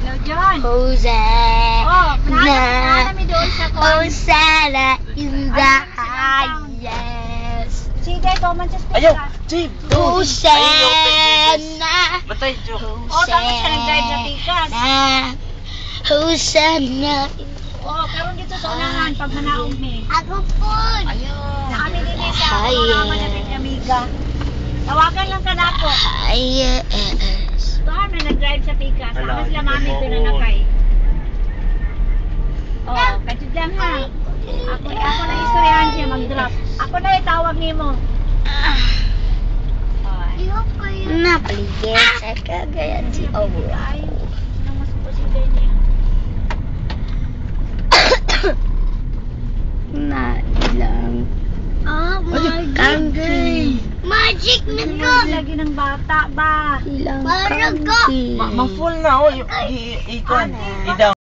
Hello, John. Hosanna. Oh, namin doon sa Hosanna in the highest. Sige, comment sa speaker. Ayaw! Jib! Hosanna. Batay, joke. Oh, tapos siya nag-drive sa Pikas. Hosanna. Oh, karon dito sa unahan pag manaog ni. Ako po. Ayun. Kami din sa programa natin ni Amiga. Tawagan lang ka na ako. Yes. Tuhan na nag-drive sa Pikas. Ala, Tapos sila mami hindi ko na mo. nakay. Oh, kadyo dyan ha. Ako na istoryahan siya mag-drop. Ako na itawag ni mo. Napaligid sa kagayan si Aura. Ay, nang mas consider niya. Na ilang. Oh my God. Magic na ko. Lagi ng bata ba? Ilang Parang kangki. Ma-full na, oh. I-down.